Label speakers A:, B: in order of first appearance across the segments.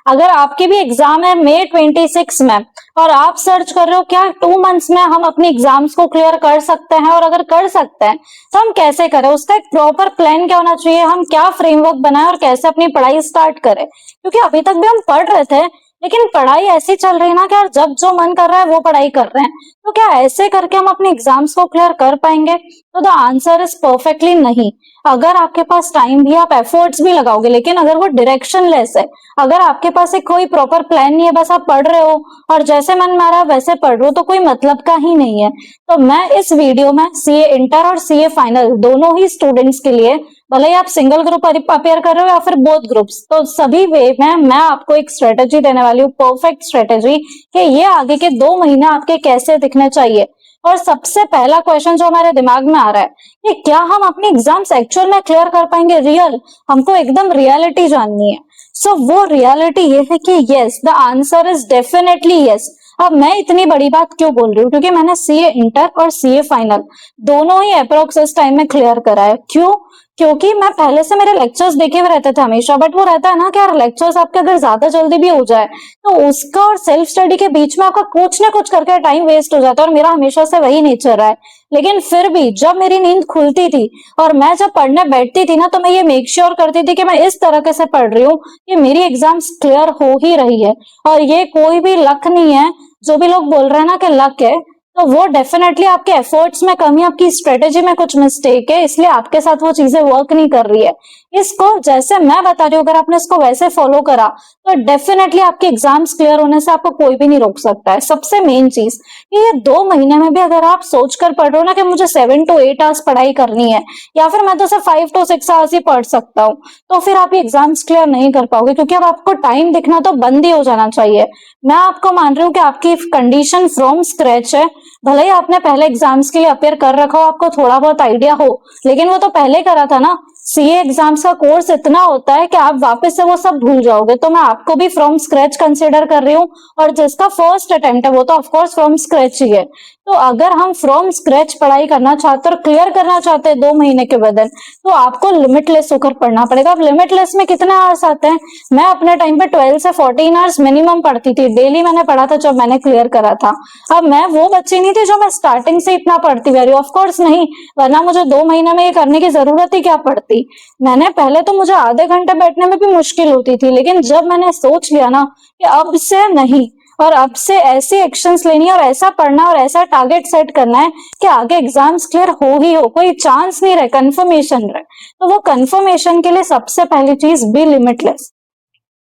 A: अगर आपकी भी एग्जाम है मई 26 में और आप सर्च कर रहे हो क्या 2 मंथ्स में हम अपनी एग्जाम्स को क्लियर कर सकते हैं, और अगर कर सकते हैं तो हम कैसे करें, उसका एक प्रॉपर प्लान क्या होना चाहिए, हम क्या फ्रेमवर्क बनाएं और कैसे अपनी पढ़ाई स्टार्ट करें। क्योंकि अभी तक भी हम पढ़ रहे थे लेकिन पढ़ाई ऐसी चल रही है ना कि यार जब जो मन कर रहा है वो पढ़ाई कर रहे हैं, तो क्या ऐसे करके हम अपने एग्जाम्स को क्लियर कर पाएंगे? तो द आंसर इज परफेक्टली नहीं। अगर आपके पास टाइम भी, आप एफर्ट्स भी लगाओगे, लेकिन अगर वो डायरेक्शन लेस है, अगर आपके पास एक कोई प्रॉपर प्लान नहीं है, बस आप पढ़ रहे हो और जैसे मन में आ रहा है वैसे पढ़ रहे हो, तो कोई मतलब का ही नहीं है। तो मैं इस वीडियो में सीए इंटर और सीए फाइनल दोनों ही स्टूडेंट्स के लिए, भले ही आप सिंगल ग्रुप अपेयर कर रहे हो या फिर बोथ ग्रुप्स, तो सभी वे में मैं आपको एक स्ट्रेटेजी देने वाली हूँ, परफेक्ट स्ट्रेटेजी, कि ये आगे के 2 महीने आपके कैसे दिखने चाहिए। और सबसे पहला क्वेश्चन जो हमारे दिमाग में आ रहा है कि क्या हम अपनी एग्जाम्स एक्चुअल में क्लियर कर पाएंगे, रियल, हमको एकदम रियलिटी जाननी है। सो वो रियलिटी ये है कि yes, the answer is definitely yes. अब मैं इतनी बड़ी बात क्यों बोल रही हूँ, क्योंकि मैंने सीए इंटर और सीए फाइनल दोनों ही अप्रोक्स इस टाइम में क्लियर करा है। क्यों? क्योंकि मैं पहले से मेरे लेक्चर्स देखे हुए रहते थे हमेशा, बट वो रहता है ना कि यार लेक्चर्स आपके अगर ज्यादा जल्दी भी हो जाए तो उसका और सेल्फ स्टडी के बीच में आपका कुछ ना कुछ करके टाइम वेस्ट हो जाता है, और मेरा हमेशा से वही नेचर है। लेकिन फिर भी जब मेरी नींद खुलती थी और मैं जब पढ़ने बैठती थी ना, तो मैं ये मेक श्योर करती थी कि मैं इस तरीके से पढ़ रही हूँ कि मेरी एग्जाम्स क्लियर हो ही रही है। और ये कोई भी लक नहीं है, जो भी लोग बोल रहे हैं ना कि लक है, तो वो डेफिनेटली आपके एफर्ट्स में कमी, आपकी स्ट्रेटेजी में कुछ मिस्टेक है, इसलिए आपके साथ वो चीजें वर्क नहीं कर रही है। इसको जैसे मैं बता रही हूँ, अगर आपने इसको वैसे फॉलो करा तो डेफिनेटली आपके एग्जाम्स क्लियर होने से आपको कोई भी नहीं रोक सकता है। सबसे मेन चीज कि ये 2 महीने में भी अगर आप सोच कर पढ़ रहे हो ना कि मुझे 7 to 8 आवर्स पढ़ाई करनी है, या फिर मैं तो सिर्फ 5 to 6 आवर्स ही पढ़ सकता हूँ, तो फिर आप ये एग्जाम्स क्लियर नहीं कर पाओगे, क्योंकि अब आपको टाइम दिखना तो बंद ही हो जाना चाहिए। मैं आपको मान रही हूँ कि आपकी कंडीशन फ्रॉम स्क्रैच है, भले ही आपने पहले एग्जाम्स के लिए अपेयर कर रखा हो, आपको थोड़ा बहुत आइडिया हो, लेकिन वो तो पहले करा था ना। सीए एग्जाम्स का कोर्स इतना होता है कि आप वापस से वो सब भूल जाओगे, तो मैं आपको भी फ्रॉम स्क्रैच कंसिडर कर रही हूँ, और जिसका फर्स्ट अटेम्प्ट है वो तो ऑफकोर्स फ्रॉम स्क्रैच ही है। तो अगर हम फ्रॉम स्क्रैच पढ़ाई करना चाहते और क्लियर करना चाहते हैं 2 महीने के बदन, तो आपको लिमिटलेस होकर पढ़ना पड़ेगा। अब लिमिटलेस में कितने आवर्स आते हैं? मैं अपने टाइम पे 12 से 14 आवर्स मिनिमम पढ़ती थी, डेली मैंने पढ़ा था जब मैंने क्लियर करा था। अब मैं वो बच्ची नहीं थी जो मैं स्टार्टिंग से इतना पढ़ती हुई, ऑफकोर्स नहीं, वरना मुझे 2 महीने में ये करने की जरूरत ही क्या पड़ती। मैंने पहले तो मुझे आधे घंटे बैठने में भी मुश्किल होती थी, लेकिन जब मैंने सोच लिया ना कि अब से नहीं, और अब से ऐसी एक्शंस लेनी है और ऐसा पढ़ना और ऐसा टारगेट सेट करना है कि आगे एग्जाम्स क्लियर हो ही हो, कोई चांस नहीं रहे, कंफर्मेशन रहे, तो वो कंफर्मेशन के लिए सबसे पहली चीज बी लिमिटलेस।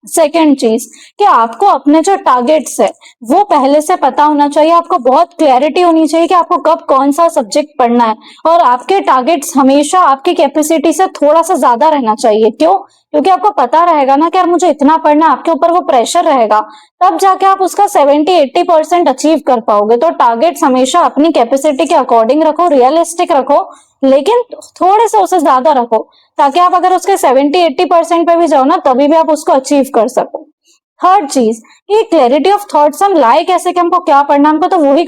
A: सेकेंड चीज कि आपको अपने जो टारगेट्स है वो पहले से पता होना चाहिए, आपको बहुत क्लैरिटी होनी चाहिए कि आपको कब कौन सा सब्जेक्ट पढ़ना है, और आपके टारगेट्स हमेशा आपकी कैपेसिटी से थोड़ा सा ज्यादा रहना चाहिए। क्यों? क्योंकि आपको पता रहेगा ना कि यार मुझे इतना पढ़ना है, आपके ऊपर वो प्रेशर रहेगा, तब जाके आप उसका 70-80% अचीव कर पाओगे। तो टारगेट्स हमेशा अपनी कैपेसिटी के अकॉर्डिंग रखो, रियलिस्टिक रखो, लेकिन थोड़े से उसे ज्यादा रखो, ताकि आप अगर उसके 70-80% पे भी जाओ ना, तभी भी आप उसको अचीव कर सको। थर्ड चीज, ये क्लैरिटी ऑफ थॉट्स हम लाए कैसे कि हमको क्या पढ़ना, हमको तो वो ही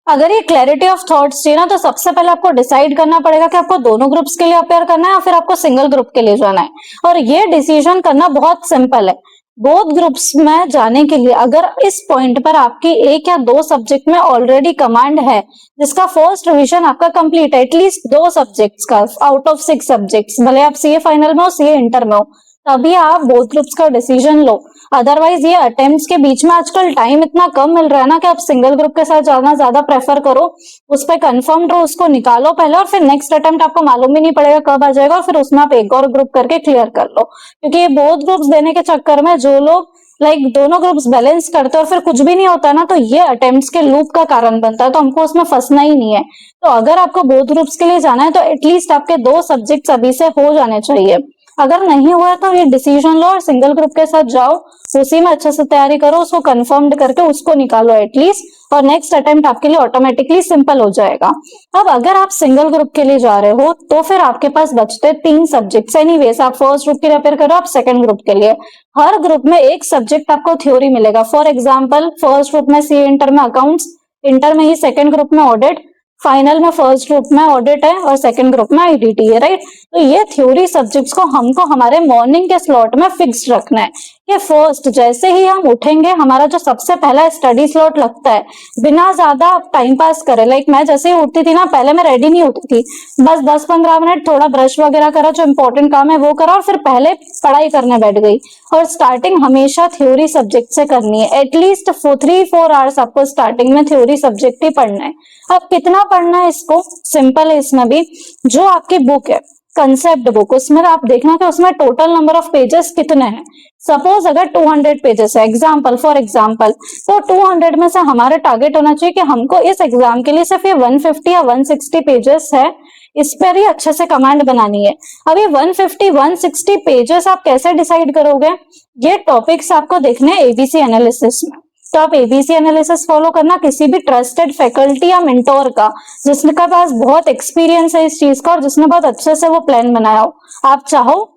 A: अगर ये क्लैरिटी ऑफ थॉट्स चाहिए ना, तो सबसे पहले आपको डिसाइड करना पड़ेगा कि आपको दोनों ग्रुप्स के लिए अपेयर करना है या फिर आपको सिंगल ग्रुप के लिए जाना है। और ये डिसीजन करना बहुत सिंपल है। बोथ ग्रुप्स में जाने के लिए अगर इस पॉइंट पर आपकी 1 या 2 सब्जेक्ट में ऑलरेडी कमांड है, जिसका फर्स्ट रिवीजन आपका कंप्लीट है, एटलीस्ट 2 सब्जेक्ट्स का आउट ऑफ 6 सब्जेक्ट्स, भले आप सीए फाइनल में हो सीए इंटर में हो, तभी आप बोथ ग्रुप्स का डिसीजन लो। अदरवाइज ये अटेम्प्ट्स के बीच में आजकल टाइम इतना कम मिल रहा है ना कि आप सिंगल ग्रुप के साथ जाना ज्यादा प्रेफर करो, उस पर कंफर्म रहो, उसको निकालो पहले, और फिर नेक्स्ट अटेम्प्ट आपको मालूम भी नहीं पड़ेगा कब आ जाएगा, और फिर उसमें आप एक और ग्रुप करके क्लियर कर लो। क्योंकि ये बोथ ग्रुप्स देने के चक्कर में जो लोग दोनों ग्रुप्स बैलेंस करते हैं और फिर कुछ भी नहीं होता ना, तो ये अटेम्प्ट्स के लूप का कारण बनता है, तो हमको उसमें फंसना ही नहीं है। तो अगर आपको बोथ ग्रुप्स के लिए जाना है तो एटलीस्ट आपके 2 सब्जेक्ट्स अभी से हो जाने चाहिए। अगर नहीं हुआ तो ये डिसीजन लो और सिंगल ग्रुप के साथ जाओ, उसी में अच्छे से तैयारी करो, उसको कंफर्म्ड करके उसको निकालो एटलीस्ट, और नेक्स्ट अटेम्प्ट आपके लिए ऑटोमेटिकली सिंपल हो जाएगा। अब अगर आप सिंगल ग्रुप के लिए जा रहे हो तो फिर आपके पास बचते 3 सब्जेक्ट्स। एनीवेज आप फर्स्ट ग्रुप के लिए अपेयर करो, आप सेकंड ग्रुप के लिए हर ग्रुप में एक सब्जेक्ट आपको थ्योरी मिलेगा। फॉर एग्जाम्पल फर्स्ट ग्रुप में सीए इंटर में अकाउंट्स, इंटर में ही सेकंड ग्रुप में ऑडिट, फाइनल में फर्स्ट ग्रुप में ऑडिट है और सेकंड ग्रुप में आईडीटी है, राइट। तो ये थ्योरी सब्जेक्ट्स को हमको हमारे मॉर्निंग के स्लॉट में फिक्स्ड रखना है कि फर्स्ट जैसे ही हम उठेंगे हमारा जो सबसे पहला स्टडी स्लॉट लगता है, बिना ज्यादा टाइम पास करे, लाइक मैं जैसे ही उठती थी ना, पहले मैं रेडी नहीं होती थी, बस 10-15 मिनट थोड़ा ब्रश वगैरह करा, जो इंपॉर्टेंट काम है वो करा और फिर पहले पढ़ाई करने बैठ गई। और स्टार्टिंग हमेशा थ्योरी सब्जेक्ट से करनी है, एटलीस्ट 3-4 आवर्स आपको स्टार्टिंग में थ्योरी सब्जेक्ट ही पढ़ना है। अब कितना पढ़ना है, इसको सिंपल है इसमें भी, जो आपकी बुक है कंसेप्ट बुक, उसमें आप देखना कि उसमें टोटल नंबर ऑफ पेजेस कितने हैं। सपोज अगर 200 पेजेस है, एग्जाम्पल फॉर एग्जाम्पल, तो 200 में से हमारा टारगेट होना चाहिए कि हमको इस एग्जाम के लिए सिर्फ ये 150 या 160 पेजेस है, इस पर ही अच्छे से कमांड बनानी है। अब ये 150-160 पेजेस आप कैसे डिसाइड करोगे, ये टॉपिक्स आपको देखने हैं एबीसी एनालिसिस में। तो आप एबीसी एनालिसिस फॉलो करना किसी भी ट्रस्टेड फैकल्टी या मेंटोर का, जिसके पास बहुत एक्सपीरियंस है इस चीज का और जिसने बहुत अच्छे से वो प्लान बनाया हो। आप चाहो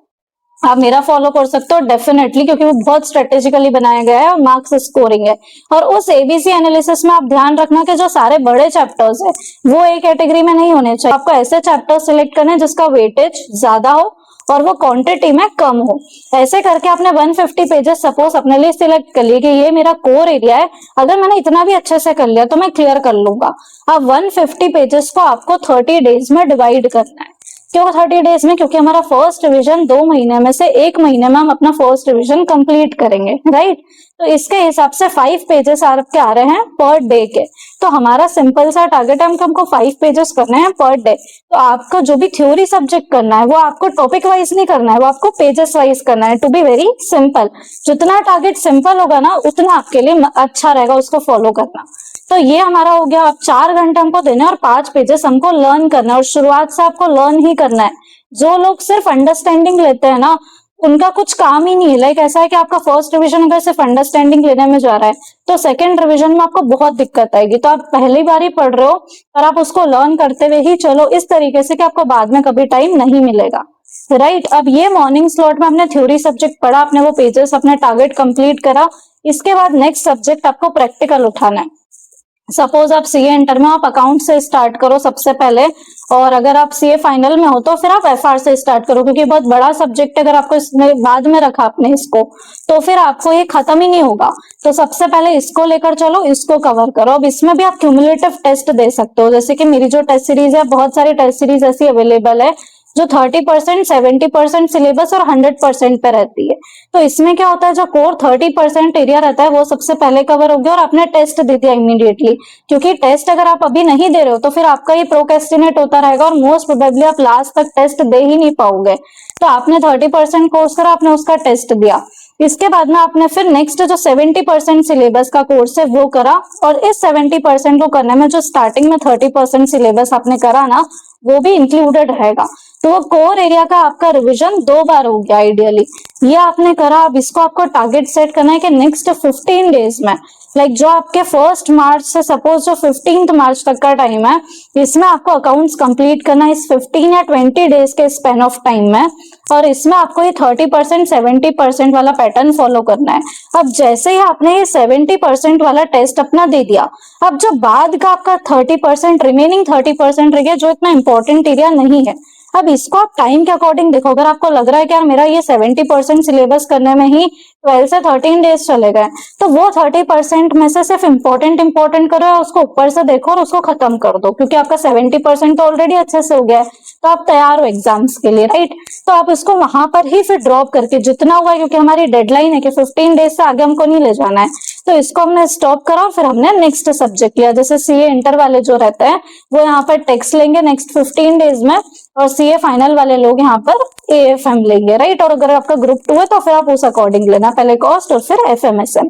A: आप मेरा फॉलो कर सकते हो डेफिनेटली, क्योंकि वो बहुत स्ट्रेटेजिकली बनाया गया है और मार्क्स स्कोरिंग है। और उस एबीसी एनालिसिस में आप ध्यान रखना कि जो सारे बड़े चैप्टर्स है वो एक कैटेगरी में नहीं होने चाहिए, आपको ऐसे चैप्टर्स सिलेक्ट करने जिसका वेटेज ज्यादा हो और वो क्वांटिटी में कम हो। ऐसे करके आपने 150 पेजेस सपोज अपने लिए सिलेक्ट कर लिए कि ये मेरा कोर एरिया है, अगर मैंने इतना भी अच्छे से कर लिया तो मैं क्लियर कर लूंगा। अब 150 पेजेस को आपको 30 डेज में डिवाइड करना है। क्यों 30 डेज में, क्योंकि हमारा फर्स्ट रिवीजन 2 महीने में से 1 महीने में हम अपना फर्स्ट रिवीजन कंप्लीट करेंगे, राइट। तो इसके हिसाब से 5 पेजेस आपके आ रहे हैं पर डे के। तो हमारा सिंपल सा टारगेट है हमको 5 पेजेस करने हैं पर डे। तो आपको जो भी थ्योरी सब्जेक्ट करना है वो आपको टॉपिक वाइज नहीं करना है, वो आपको पेजेस वाइज करना है। टू बी वेरी सिंपल, जितना टारगेट सिंपल होगा ना उतना आपके लिए अच्छा रहेगा उसको फॉलो करना। तो ये हमारा हो गया, अब 4 घंटे हमको देने और 5 पेजेस हमको लर्न करना है और शुरुआत से आपको लर्न ही करना है। जो लोग सिर्फ अंडरस्टैंडिंग लेते हैं ना, उनका कुछ काम ही नहीं है। लाइक ऐसा है कि आपका फर्स्ट रिवीजन अगर सिर्फ अंडरस्टैंडिंग लेने में जा रहा है तो सेकंड रिवीजन में आपको बहुत दिक्कत आएगी। तो आप पहली बार ही पढ़ रहे हो और आप उसको लर्न करते हुए ही चलो इस तरीके से कि आपको बाद में कभी टाइम नहीं मिलेगा, राइट। अब ये मॉर्निंग स्लॉट में आपने थ्योरी सब्जेक्ट पढ़ा, आपने वो पेजेस अपने टारगेट कंप्लीट करा। इसके बाद नेक्स्ट सब्जेक्ट आपको प्रैक्टिकल उठाना है। सपोज आप सीए इंटर में, आप अकाउंट से स्टार्ट करो सबसे पहले, और अगर आप सीए फाइनल में हो तो फिर आप एफआर से स्टार्ट करो, क्योंकि बहुत बड़ा सब्जेक्ट अगर आपको इसमें बाद में रखा आपने इसको तो फिर आपको ये खत्म ही नहीं होगा। तो सबसे पहले इसको लेकर चलो, इसको कवर करो। अब इसमें भी आप क्यूमुलेटिव टेस्ट दे सकते हो, जैसे कि मेरी जो टेस्ट सीरीज है, बहुत सारी टेस्ट सीरीज ऐसी अवेलेबल है जो 30%, 70% सिलेबस और 100% पे रहती है। तो इसमें क्या होता है, जो कोर 30% एरिया रहता है वो सबसे पहले कवर हो गया और आपने टेस्ट दे दिया इमीडिएटली। क्योंकि टेस्ट अगर आप अभी नहीं दे रहे हो तो फिर आपका ये प्रोक्रेस्टिनेट होता रहेगा और मोस्ट प्रोबेबली आप लास्ट तक टेस्ट दे ही नहीं पाओगे। तो आपने 30% कोर्स करा, आपने उसका टेस्ट दिया। इसके बाद में आपने फिर नेक्स्ट जो 70% सिलेबस का कोर्स है वो करा, और इस 70% को करने में जो स्टार्टिंग में 30% सिलेबस आपने करा ना वो भी इंक्लूडेड रहेगा। तो वो कोर एरिया का आपका रिवीजन 2 बार हो गया आइडियली। ये आपने करा। अब इसको आपको टारगेट सेट करना है कि नेक्स्ट 15 डेज में, लाइक जो आपके 1 मार्च से सपोज जो 15 मार्च तक का टाइम है, इसमें आपको अकाउंट्स कंप्लीट करना है इस 15 या 20 डेज के स्पेन ऑफ टाइम में। और इसमें आपको ये 30%, 70% वाला पैटर्न फॉलो करना है। अब जैसे ही आपने ये 70% वाला टेस्ट अपना दे दिया, अब जो बाद का आपका 30%, रिमेनिंग 30% रह गया जो इतना इंपॉर्टेंट एरिया नहीं है, अब इसको आप टाइम के अकॉर्डिंग देखो। अगर आपको लग रहा है कि यार मेरा ये 70% सिलेबस करने में ही 12 से 13 डेज चले गए, तो वो 30% में से सिर्फ इंपॉर्टेंट करो या उसको ऊपर से देखो और उसको खत्म कर दो, क्योंकि आपका 70% तो ऑलरेडी अच्छे से हो गया है, तो आप तैयार हो एग्जाम्स के लिए, राइट। तो आप इसको वहां पर ही फिर ड्रॉप करके जितना हुआ है, क्योंकि हमारी डेडलाइन है कि 15 डेज से आगे हमको नहीं ले जाना है, तो इसको हमने स्टॉप करा और फिर हमने नेक्स्ट सब्जेक्ट लिया। जैसे सीए इंटर वाले जो रहते हैं वो यहाँ पर टेक्स्ट लेंगे नेक्स्ट 15 डेज में, और सीए फाइनल वाले लोग यहाँ पर एएफएम लेंगे, राइट। और अगर आपका ग्रुप 2 है तो फिर आप उस अकॉर्डिंग लेना, पहले कॉस्ट और फिर एफएमएसएम।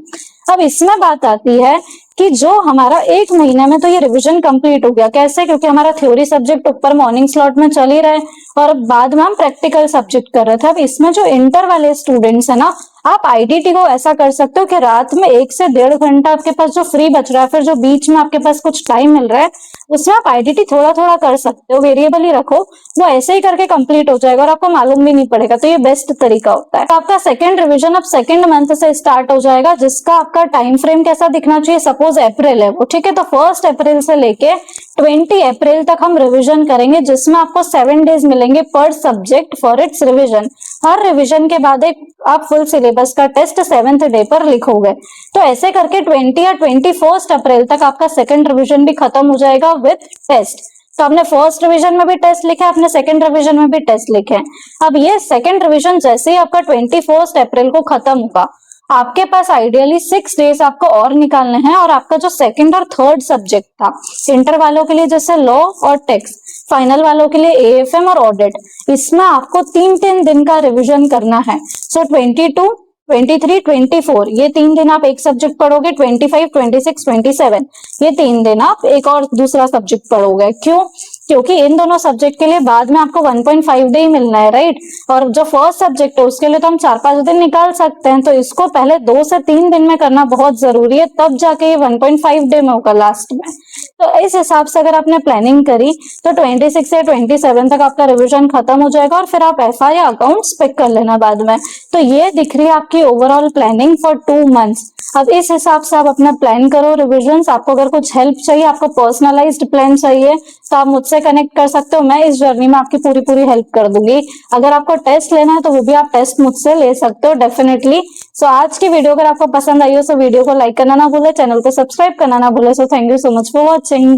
A: अब इसमें बात आती है कि जो हमारा 1 महीने में तो ये रिवीजन कंप्लीट हो गया। कैसे? क्योंकि हमारा थ्योरी सब्जेक्ट ऊपर मॉर्निंग स्लॉट में चल ही रहे और बाद में हम प्रैक्टिकल सब्जेक्ट कर रहे थे। अब इसमें जो इंटर वाले स्टूडेंट्स है ना, आप आईडीटी को ऐसा कर सकते हो कि रात में 1 से 1.5 घंटा आपके पास जो फ्री बच रहा है, फिर जो बीच में आपके पास कुछ टाइम मिल रहा है उसमें आप आईडीटी थोड़ा थोड़ा कर सकते हो, वेरिएबल ही रखो, वो ऐसे ही करके कंप्लीट हो जाएगा और आपको मालूम भी नहीं पड़ेगा। तो ये बेस्ट तरीका होता है। तो आपका सेकंड रिवीजन अब सेकंड मंथ से स्टार्ट हो जाएगा, जिसका आपका टाइम फ्रेम कैसा दिखना चाहिए। सपोज अप्रैल है वो, ठीक है, तो 1 अप्रैल से लेके 20 अप्रैल तक हम रिवीजन करेंगे, जिसमें आपको 7 डेज मिलेंगे पर subject for its revision. Her revision के बाद एक आप फुल सिलेबस का टेस्ट 7th डे पर लिखोगे। तो ऐसे करके 20 या 21 अप्रैल तक आपका सेकंड रिवीजन भी खत्म हो जाएगा विद टेस्ट। तो आपने फर्स्ट रिवीजन में भी टेस्ट लिखा है, आपने सेकंड रिवीजन में भी टेस्ट लिखे हैं। अब ये सेकंड रिवीजन जैसे ही आपका 21 अप्रैल को खत्म होगा, आपके पास आइडियली 6 डेज आपको और निकालने हैं, और आपका जो सेकंड और थर्ड सब्जेक्ट था, इंटर वालों के लिए जैसे लॉ और टैक्स, फाइनल वालों के लिए एएफएम और ऑडिट, इसमें आपको 3-3 दिन का रिवीजन करना है। सो 22, 23, 24 ये 3 दिन आप एक सब्जेक्ट पढ़ोगे, 25, 26, 27 ये 3 दिन आप एक और दूसरा सब्जेक्ट पढ़ोगे। क्यों? क्योंकि इन दोनों सब्जेक्ट के लिए बाद में आपको 1.5 डे ही मिलना है, राइट। और जो फर्स्ट सब्जेक्ट है उसके लिए तो हम 4-5 दिन निकाल सकते हैं, तो इसको पहले 2 से 3 दिन में करना बहुत जरूरी है, तब जाके ये 1.5 डे में होगा लास्ट में। तो इस हिसाब से अगर आपने प्लानिंग करी तो 26 या 27 तक आपका रिवीजन खत्म हो जाएगा, और फिर आप एफआई या अकाउंट्स पिक कर लेना बाद में। तो ये दिख रही है आपकी ओवरऑल प्लानिंग फॉर 2 मंथ्स। अब इस हिसाब से आप अपना प्लान करो रिविजन। आपको अगर कुछ हेल्प चाहिए, आपको पर्सनलाइज्ड प्लान चाहिए, तो आप मुझसे कनेक्ट कर सकते हो। मैं इस जर्नी में आपकी पूरी हेल्प कर दूंगी। अगर आपको टेस्ट लेना है तो वो भी आप टेस्ट मुझसे ले सकते हो डेफिनेटली। सो आज की वीडियो अगर आपको पसंद आई हो तो वीडियो को लाइक करना ना भूले, चैनल को सब्सक्राइब करना ना भूले। So thank you so much for watching.